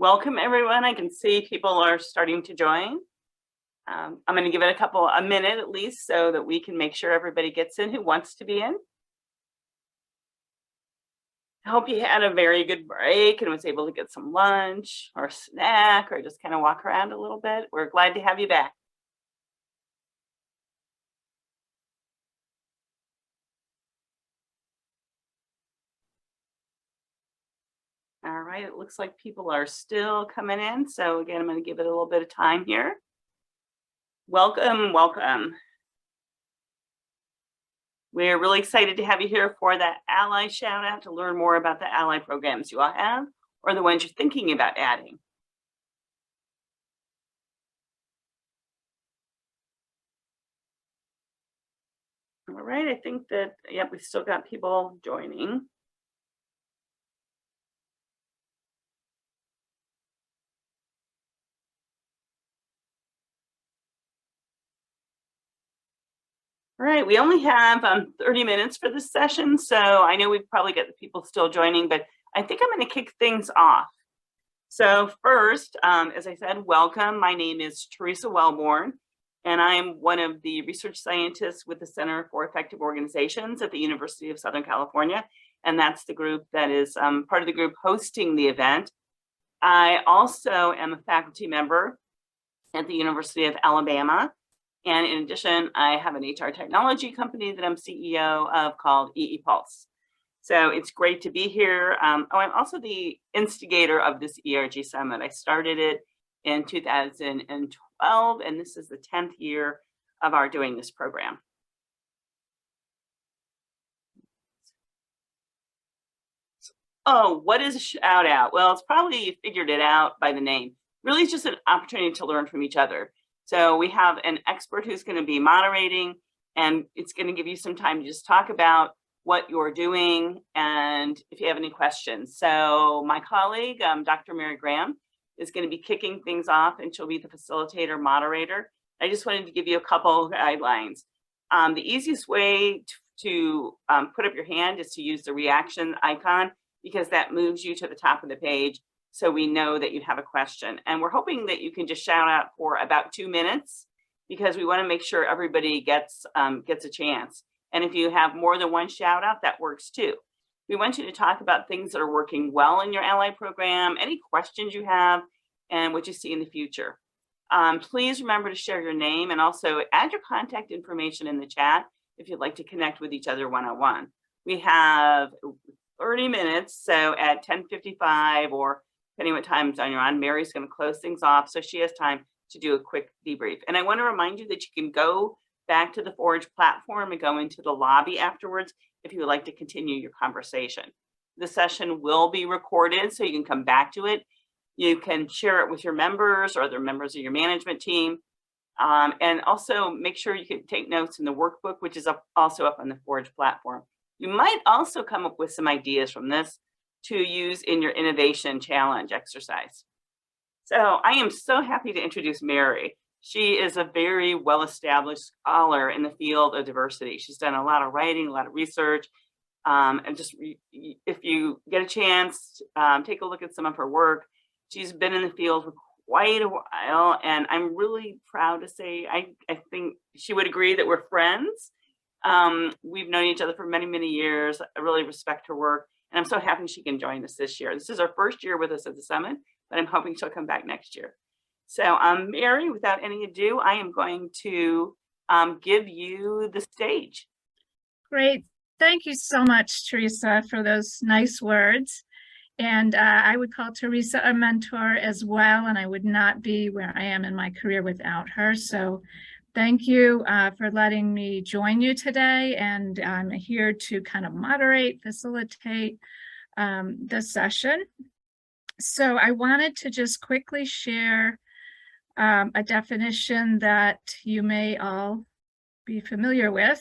Welcome, everyone. I can see people are starting to join. I'm going to give it a minute at least so that we can make sure everybody gets in who wants to be in. I hope you had a very good break and was able to get some lunch or snack or just kind of walk around a little bit. We're glad to have you back. All right, it looks like people are still coming in. So again, I'm going to give it a little bit of time here. Welcome, welcome. We're really excited to have you here for that Ally shout out to learn more about the Ally programs you all have or the ones you're thinking about adding. All right, I think that, yep, we've still got people joining. All right, we only have 30 minutes for this session, so I know we've probably got the people still joining, but I think I'm going to kick things off. So first, as I said, welcome. My name is Teresa Wellborn, and I'm one of the research scientists with the Center for Effective Organizations at the University of Southern California, and that's the group that is part of the group hosting the event. I also am a faculty member at the University of Alabama. And in addition, I have an HR technology company that I'm CEO of called EE Pulse. So it's great to be here. I'm also the instigator of this ERG Summit. I started it in 2012, and this is the 10th year of our doing this program. Oh, what is a shout out? Well, it's probably you figured it out by the name. Really, it's just an opportunity to learn from each other. So we have an expert who's going to be moderating, and it's going to give you some time to just talk about what you're doing and if you have any questions. So my colleague, Dr. Mary Graham, is going to be kicking things off, and she'll be the facilitator moderator. I just wanted to give you a couple of guidelines. The easiest way to put up your hand is to use the reaction icon, because that moves you to the top of the page so we know that you have a question. And we're hoping that you can just shout out for about 2 minutes, because we want to make sure everybody gets a chance. And if you have more than one shout out, that works too. We want you to talk about things that are working well in your Ally program, any questions you have, and what you see in the future. Please remember to share your name and also add your contact information in the chat if you'd like to connect with each other one-on-one. We have 30 minutes, so at 10:55 or depending what time zone you're on, Mary's going to close things off, so she has time to do a quick debrief. And I want to remind you that you can go back to the Forge platform and go into the lobby afterwards if you would like to continue your conversation. The session will be recorded, so you can come back to it. You can share it with your members or other members of your management team. And also make sure you can take notes in the workbook, which is also up on the Forge platform. You might also come up with some ideas from this to use in your innovation challenge exercise. So I am so happy to introduce Mary. She is a very well-established scholar in the field of diversity. She's done a lot of writing, a lot of research. And just if you get a chance, take a look at some of her work. She's been in the field for quite a while, and I'm really proud to say I think she would agree that we're friends. We've known each other for many, many years. I really respect her work, and I'm so happy she can join us this year. This is our first year with us at the summit, but I'm hoping she'll come back next year. So Mary, without any ado, I am going to give you the stage. Great. Thank you so much, Teresa, for those nice words. And I would call Teresa a mentor as well, and I would not be where I am in my career without her. So thank you for letting me join you today. And I'm here to kind of moderate, facilitate the session. So I wanted to just quickly share a definition that you may all be familiar with.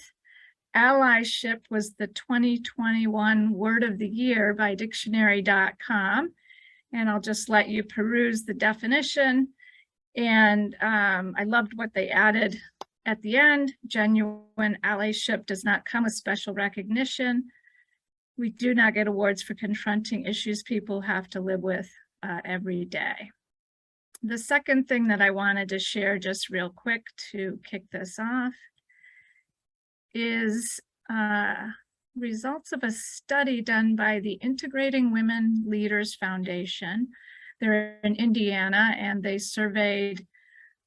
Allyship was the 2021 word of the year by dictionary.com. And I'll just let you peruse the definition. And I loved what they added at the end. Genuine allyship does not come with special recognition. We do not get awards for confronting issues people have to live with every day. The second thing that I wanted to share just real quick to kick this off is results of a study done by the Integrating Women Leaders Foundation. They're in Indiana, and they surveyed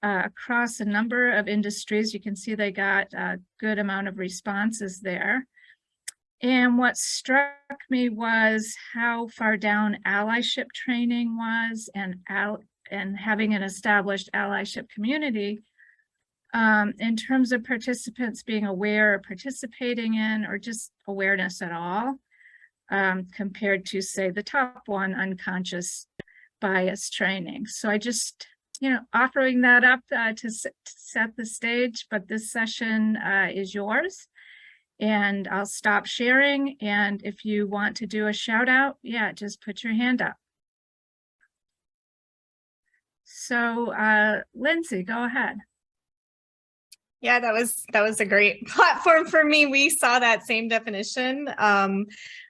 across a number of industries. You can see they got a good amount of responses there. And what struck me was how far down allyship training was, and having an established allyship community in terms of participants being aware of participating in, or just awareness at all, compared to, say, the top one, unconscious bias training. So I just, offering that up to set the stage, but this session is yours. And I'll stop sharing. And if you want to do a shout out, yeah, just put your hand up. So Lindsay, go ahead. Yeah, that was a great platform for me. We saw that same definition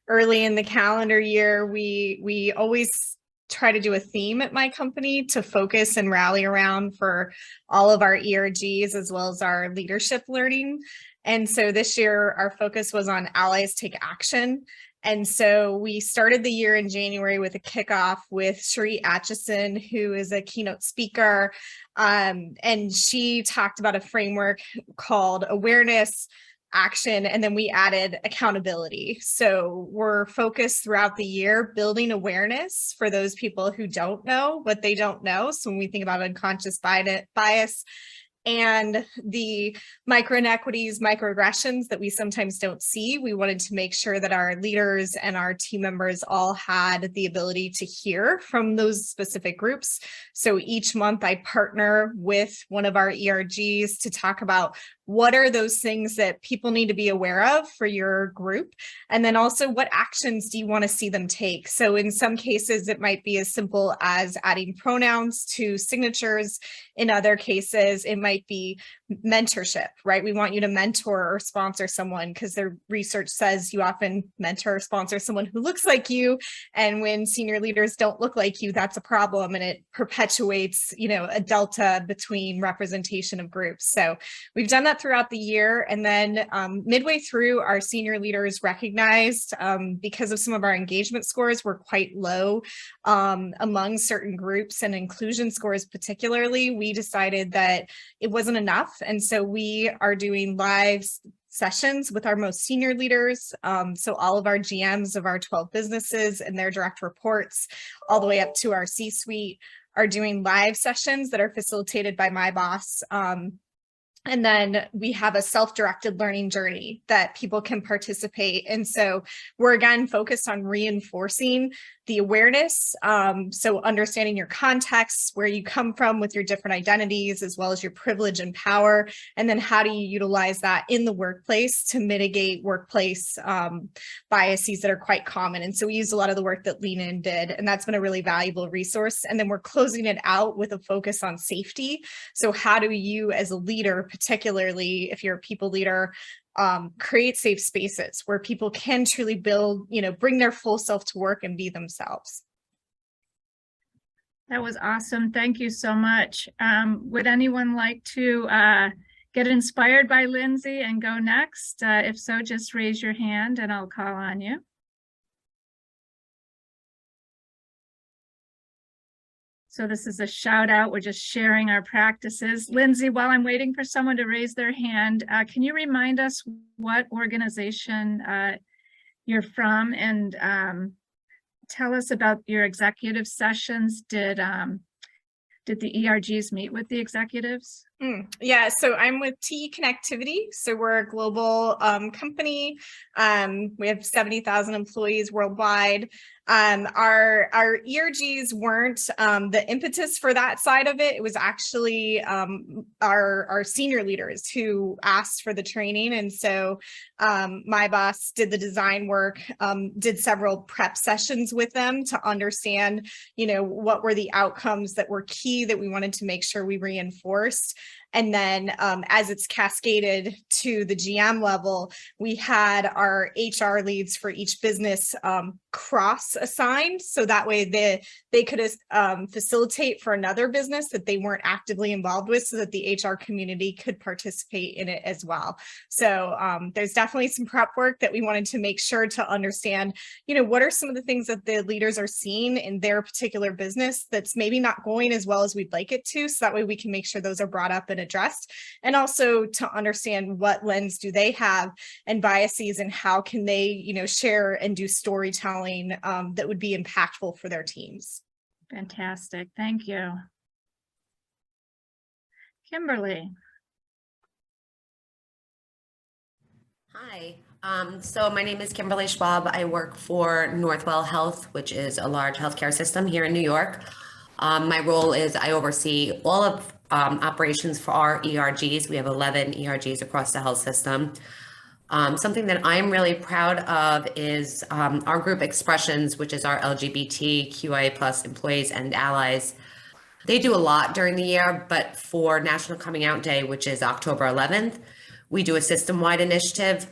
early in the calendar year. We always try to do a theme at my company to focus and rally around for all of our ERGs as well as our leadership learning. And so this year, our focus was on allies take action. And so we started the year in January with a kickoff with Cherie Atchison, who is a keynote speaker. And she talked about a framework called awareness, action, and then we added accountability. So we're focused throughout the year building awareness for those people who don't know what they don't know. So when we think about unconscious bias, and the micro inequities, microaggressions that we sometimes don't see, we wanted to make sure that our leaders and our team members all had the ability to hear from those specific groups. So each month I partner with one of our ERGs to talk about what are those things that people need to be aware of for your group? And then also, what actions do you want to see them take? So in some cases, it might be as simple as adding pronouns to signatures. In other cases, it might be mentorship, right? We want you to mentor or sponsor someone because their research says you often mentor or sponsor someone who looks like you. And when senior leaders don't look like you, that's a problem. And it perpetuates, a delta between representation of groups. So we've done that throughout the year. And then midway through, our senior leaders recognized because of some of our engagement scores were quite low among certain groups, and inclusion scores particularly, we decided that it wasn't enough. And so we are doing live sessions with our most senior leaders. So all of our GMs of our 12 businesses and their direct reports, all the way up to our C-suite, are doing live sessions that are facilitated by my boss. And then we have a self-directed learning journey that people can participate. And so we're again focused on reinforcing the awareness. So understanding your context, where you come from with your different identities, as well as your privilege and power. And then how do you utilize that in the workplace to mitigate workplace biases that are quite common. And so we used a lot of the work that Lean In did, and that's been a really valuable resource. And then we're closing it out with a focus on safety. So how do you as a leader, particularly if you're a people leader, create safe spaces where people can truly build, bring their full self to work and be themselves. That was awesome. Thank you so much. Would anyone like to get inspired by Lindsay and go next? If so, just raise your hand and I'll call on you. So this is a shout out. We're just sharing our practices. Lindsay, while I'm waiting for someone to raise their hand, can you remind us what organization you're from, and tell us about your executive sessions? Did the ERGs meet with the executives? Yeah, so I'm with TE Connectivity. So we're a global company. We have 70,000 employees worldwide. Our ERGs weren't the impetus for that side of it. It was actually our senior leaders who asked for the training. And so my boss did the design work, did several prep sessions with them to understand, what were the outcomes that were key that we wanted to make sure we reinforced. And then as it's cascaded to the GM level, we had our HR leads for each business cross assigned. So that way they could facilitate for another business that they weren't actively involved with, so that the HR community could participate in it as well. So there's definitely some prep work that we wanted to make sure to understand, what are some of the things that the leaders are seeing in their particular business that's maybe not going as well as we'd like it to. So that way we can make sure those are brought up and addressed, and also to understand what lens do they have and biases, and how can they, share and do storytelling that would be impactful for their teams. Fantastic. Thank you. Kimberly. Hi, so my name is Kimberly Schwab. I work for Northwell Health, which is a large healthcare system here in New York. My role is I oversee all of operations for our ERGs. We have 11 ERGs across the health system. Something that I'm really proud of is our group expressions, which is our LGBTQIA plus employees and allies. They do a lot during the year, but for National Coming Out Day, which is October 11th, we do a system-wide initiative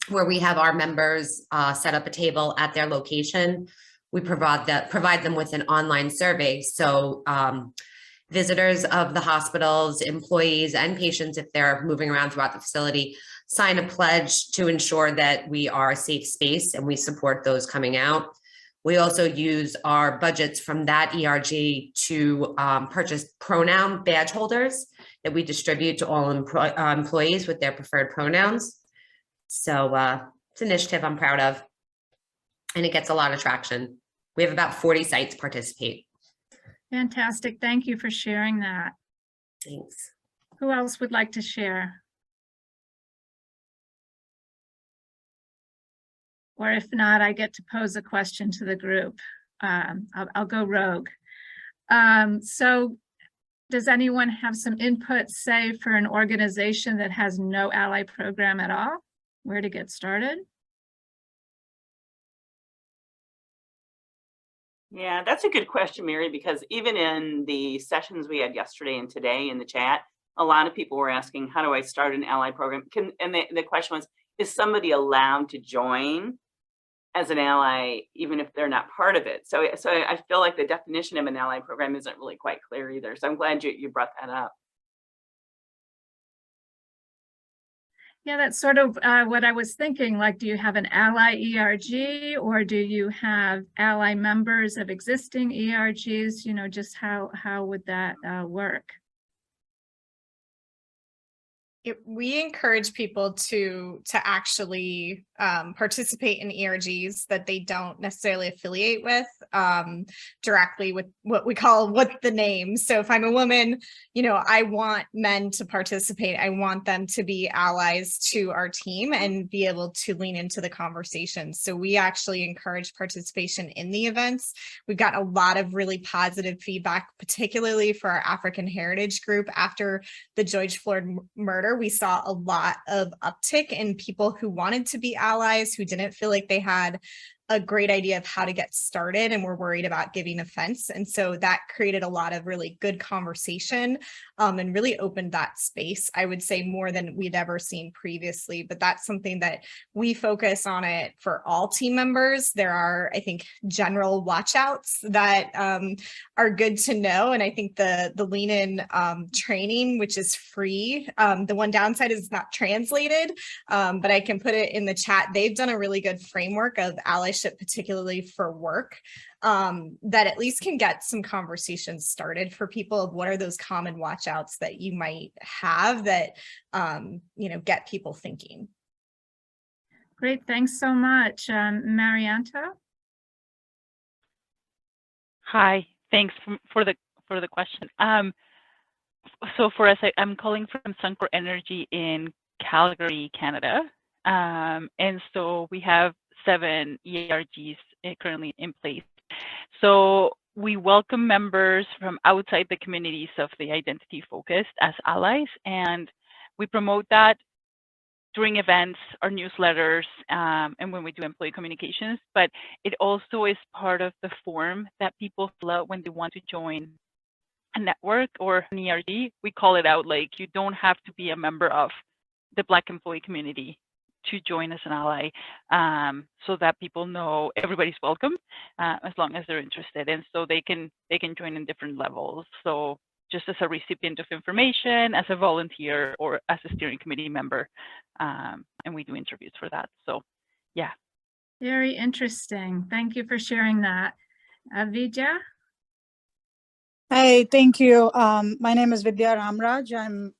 where we have our members set up a table at their location. We provide them with an online survey. So visitors of the hospitals, employees, and patients, if they're moving around throughout the facility, sign a pledge to ensure that we are a safe space and we support those coming out. We also use our budgets from that ERG to purchase pronoun badge holders that we distribute to all employees with their preferred pronouns. So it's an initiative I'm proud of, and it gets a lot of traction. We have about 40 sites participate. Fantastic. Thank you for sharing that. Thanks. Who else would like to share? Or if not, I get to pose a question to the group. I'll go rogue. So does anyone have some input, say, for an organization that has no ally program at all? Where to get started? Yeah, that's a good question, Mary, because even in the sessions we had yesterday and today in the chat, a lot of people were asking, how do I start an ally program? And the question was, is somebody allowed to join as an ally, even if they're not part of it? So I feel like the definition of an ally program isn't really quite clear either. So I'm glad you brought that up. Yeah, that's sort of what I was thinking. Like, do you have an ally ERG, or do you have ally members of existing ERGs? Just how would that work? We encourage people to actually participate in ERGs that they don't necessarily affiliate with directly with what we call what's the name. So if I'm a woman, I want men to participate. I want them to be allies to our team and be able to lean into the conversation. So we actually encourage participation in the events. We've got a lot of really positive feedback, particularly for our African Heritage group. After the George Floyd murder, we saw a lot of uptick in people who wanted to be allies, who didn't feel like they had a great idea of how to get started and were worried about giving offense. And so that created a lot of really good conversation and really opened that space, I would say, more than we'd ever seen previously. But that's something that we focus on it for all team members. There are, I think, general watchouts that are good to know. And I think the lean in training, which is free, the one downside is it's not translated, but I can put it in the chat. They've done a really good framework of allyship, particularly for work, that at least can get some conversations started for people of what are those common watchouts that you might have that, get people thinking. Great, thanks so much. Marianta? Hi, thanks for the question. So for us, I'm calling from Suncor Energy in Calgary, Canada. And so we have 7 ERGs currently in place. So we welcome members from outside the communities of the identity focused as allies, and we promote that during events, our newsletters, and when we do employee communications. But it also is part of the form that people fill out when they want to join a network or an ERG, we call it out, like you don't have to be a member of the Black employee community to join as an ally, so that people know everybody's welcome, as long as they're interested. And so they can join in different levels. So just as a recipient of information, as a volunteer, or as a steering committee member. And we do interviews for that. So yeah. Very interesting. Thank you for sharing that. Vidya? Hi, thank you. My name is Vidya Ramraj.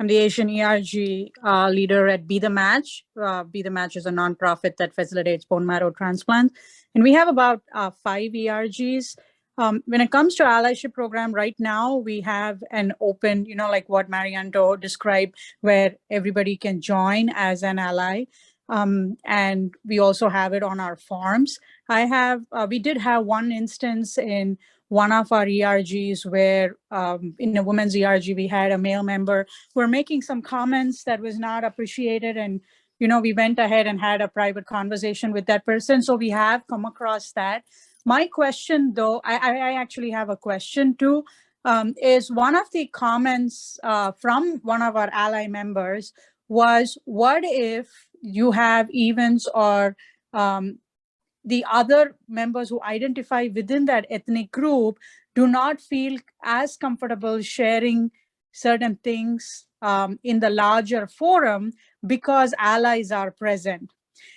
I'm the Asian ERG leader at Be the Match. Be the Match is a nonprofit that facilitates bone marrow transplants. And we have about 5 ERGs. When it comes to allyship program right now, we have an open, like what Marianto described, where everybody can join as an ally. And we also have it on our forms. We did have one instance in one of our ERGs where in a women's ERG, we had a male member who were making some comments that was not appreciated. And, we went ahead and had a private conversation with that person. So we have come across that. My question, though, I actually have a question too, is one of the comments from one of our ally members was, what if you have events or the other members who identify within that ethnic group do not feel as comfortable sharing certain things in the larger forum because allies are present.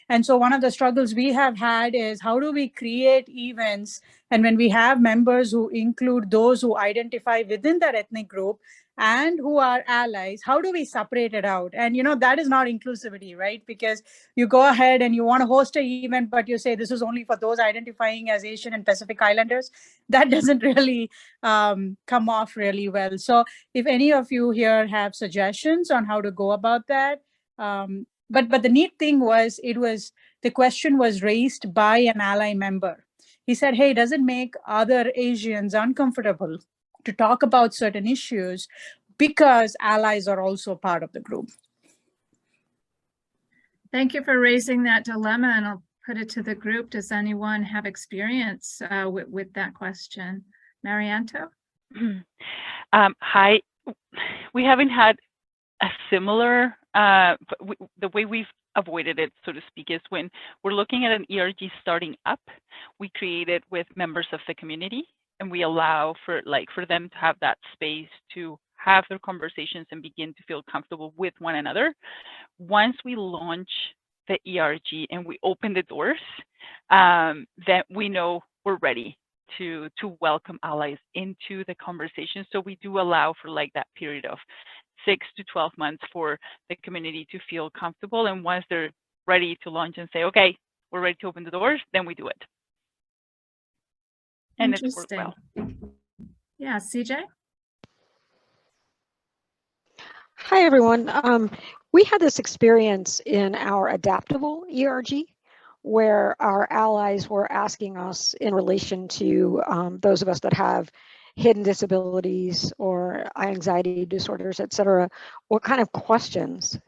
And so one of the struggles we have had is, how do we create events? And when we have members who include those who identify within that ethnic group and who are allies, how do we separate it out? And, that is not inclusivity, right? Because you go ahead and you want to host an event, but you say this is only for those identifying as Asian and Pacific Islanders. That doesn't really come off really well. So if any of you here have suggestions on how to go about that, but the neat thing was, the question was raised by an ally member. He said, hey, does it make other Asians uncomfortable to talk about certain issues because allies are also part of the group? Thank you for raising that dilemma, and I'll put it to the group. Does anyone have experience with that question? Marianto? Hi. We haven't had a similar, the way we've avoided it, so to speak, is when we're looking at an ERG starting up, we create it with members of the community, and we allow for them to have that space to have their conversations and begin to feel comfortable with one another. Once we launch the ERG and we open the doors, then we know we're ready to welcome allies into the conversation. So we do allow for that period of 6 to 12 months for the community to feel comfortable. And once they're ready to launch and say, okay, we're ready to open the doors, then we do it. And it's worked well. Yeah, CJ? Hi, everyone. We had this experience in our adaptable ERG where our allies were asking us in relation to those of us that have hidden disabilities or anxiety disorders, et cetera, what kind of questions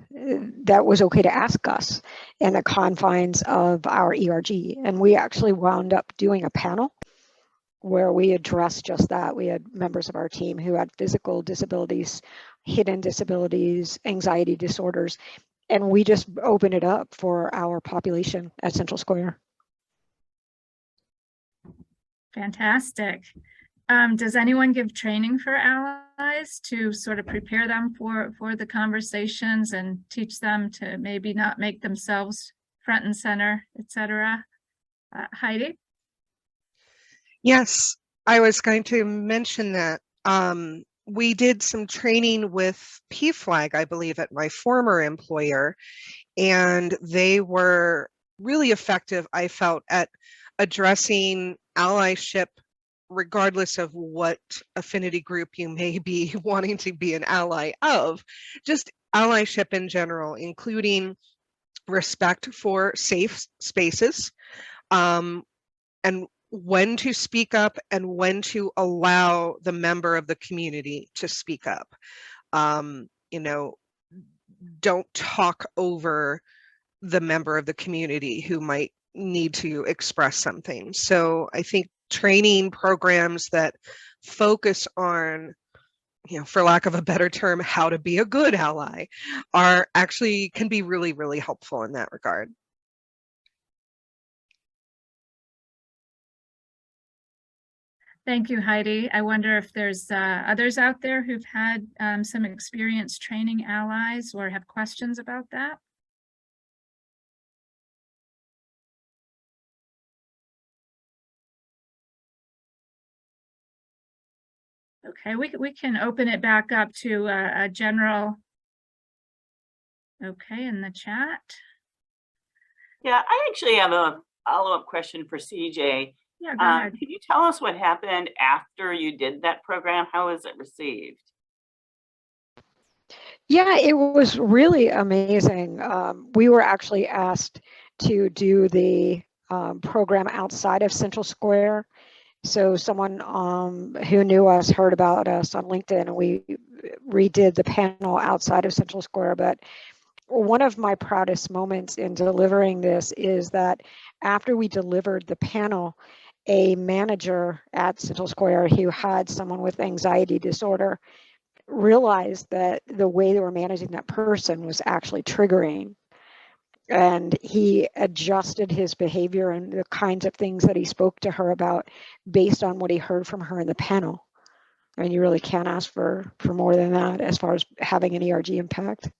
that was okay to ask us in the confines of our ERG. And we actually wound up doing a panel where we addressed just that. We had members of our team who had physical disabilities, hidden disabilities, anxiety disorders, and we just opened it up for our population at Central Square. Fantastic. Does anyone give training for allies to sort of prepare them for the conversations and teach them to maybe not make themselves front and center, et cetera? Heidi? Yes, I was going to mention that. We did some training with PFLAG, I believe, at my former employer, and they were really effective, I felt, at addressing allyship regardless of what affinity group you may be wanting to be an ally of, just allyship in general, including respect for safe spaces, and when to speak up and when to allow the member of the community to speak up. Don't talk over the member of the community who might need to express something. So I think training programs that focus on, for lack of a better term, how to be a good ally, are actually can be really, really helpful in that regard. Thank you, Heidi. I wonder if there's others out there who've had some experience training allies or have questions about that. Okay, we can open it back up to a general. Okay, in the chat. Yeah, I actually have a follow-up question for CJ. Yeah, go ahead. Can you tell us what happened after you did that program? How was it received? Yeah, it was really amazing. We were actually asked to do the program outside of Central Square. So someone who knew us heard about us on LinkedIn, and we redid the panel outside of Central Square. But one of my proudest moments in delivering this is that after we delivered the panel, a manager at Central Square who had someone with anxiety disorder realized that the way they were managing that person was actually triggering. And he adjusted his behavior and the kinds of things that he spoke to her about based on what he heard from her in the panel. And you really can't ask for more than that as far as having an ERG impact.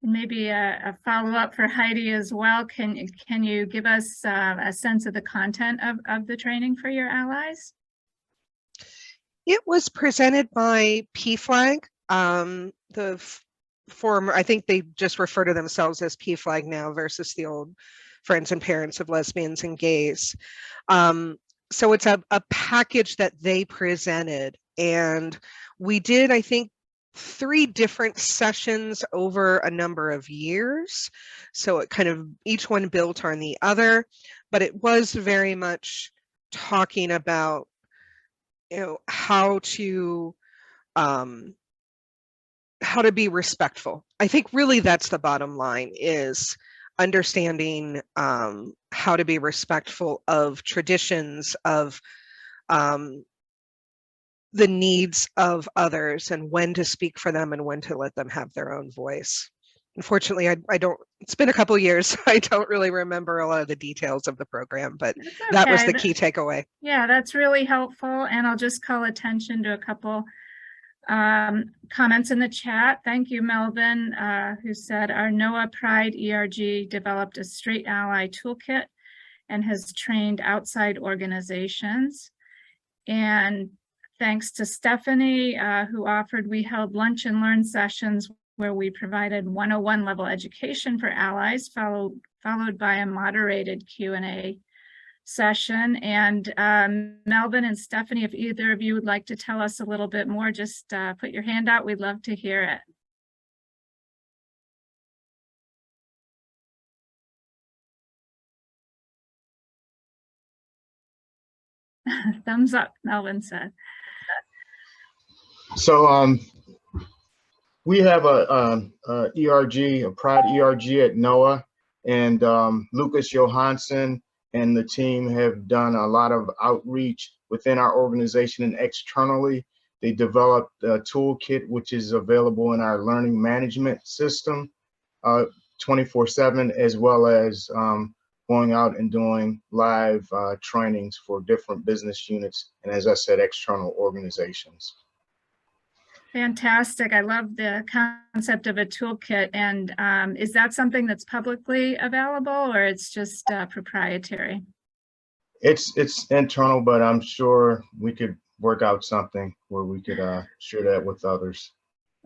Maybe a follow-up for Heidi as well. Can you give us a sense of the content of the training for your allies? It was presented by PFLAG, the former, I think they just refer to themselves as PFLAG now versus the old Friends and Parents of Lesbians and Gays. So it's a package that they presented, and we did, I think, 3 different sessions over a number of years. So it kind of, each one built on the other, but it was very much talking about, how to be respectful. I think really that's the bottom line, is understanding how to be respectful of traditions, of the needs of others, and when to speak for them and when to let them have their own voice. Unfortunately, I don't, it's been a couple of years, so I don't really remember a lot of the details of the program, but that was the key takeaway. Yeah, that's really helpful. And I'll just call attention to a couple comments in the chat. Thank you, Melvin, who said our NOAA Pride ERG developed a straight ally toolkit and has trained outside organizations. And thanks to Stephanie, who offered, we held lunch and learn sessions where we provided 101 level education for allies, followed by a moderated Q&A session. And Melvin and Stephanie, if either of you would like to tell us a little bit more, just put your hand out. We'd love to hear it. Thumbs up, Melvin said. So we have a ERG, a Pride ERG at NOAA, and Lucas Johansson and the team have done a lot of outreach within our organization and externally. They developed a toolkit which is available in our learning management system 24/7, as well as going out and doing live trainings for different business units, and as I said, external organizations. Fantastic. I love the concept of a toolkit. And is that something that's publicly available, or it's just proprietary? It's internal, but I'm sure we could work out something where we could share that with others.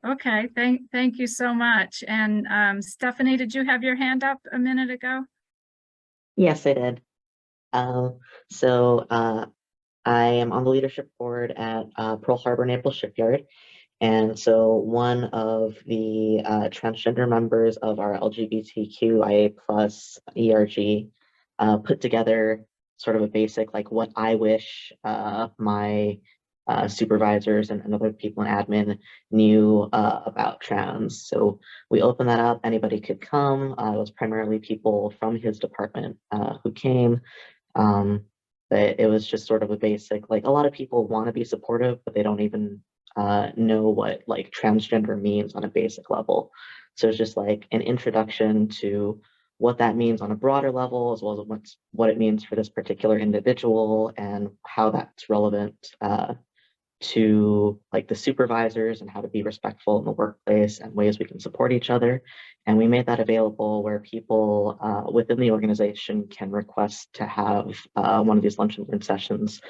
Okay, thank you so much. And Stephanie, did you have your hand up a minute ago? Yes, I did. I am on the leadership board at Pearl Harbor Naval Shipyard. And so one of the transgender members of our LGBTQIA+ ERG put together sort of a basic, like, what I wish my supervisors and other people in admin knew about trans. So we opened that up. Anybody could come. It was primarily people from his department who came. But it was just sort of a basic, like a lot of people want to be supportive, but they don't even know what like transgender means on a basic level. So it's just like an introduction to what that means on a broader level, as well as what it means for this particular individual and how that's relevant to like the supervisors and how to be respectful in the workplace and ways we can support each other. And we made that available where people within the organization can request to have one of these lunch and learn sessions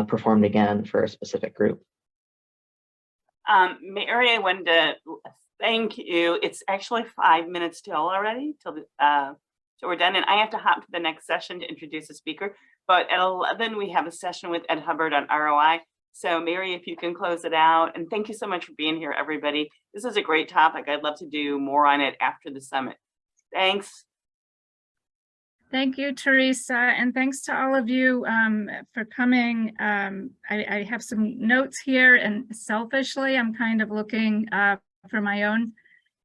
performed again for a specific group. Mary, I wanted to thank you. It's actually 5 minutes till already, till so we're done, and I have to hop to the next session to introduce a speaker. But at 11, we have a session with Ed Hubbard on ROI. So Mary, if you can close it out, and thank you so much for being here, everybody. This is a great topic. I'd love to do more on it after the summit. Thanks. Thank you, Teresa, and thanks to all of you for coming. I have some notes here, and selfishly, I'm kind of looking for my own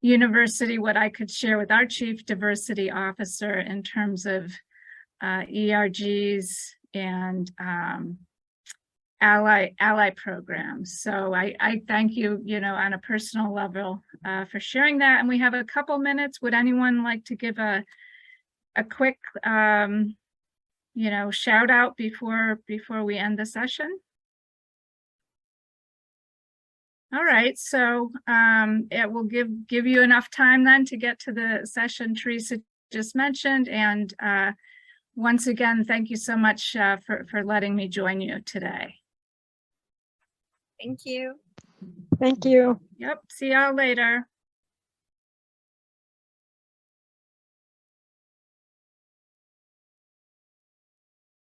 university, what I could share with our Chief Diversity Officer in terms of ERGs and ally programs. So I thank you, on a personal level for sharing that. And we have a couple minutes. Would anyone like to give a quick, shout out before we end the session? All right, so it will give you enough time then to get to the session Teresa just mentioned. And once again, thank you so much for letting me join you today. Thank you. Thank you. Yep, see y'all later.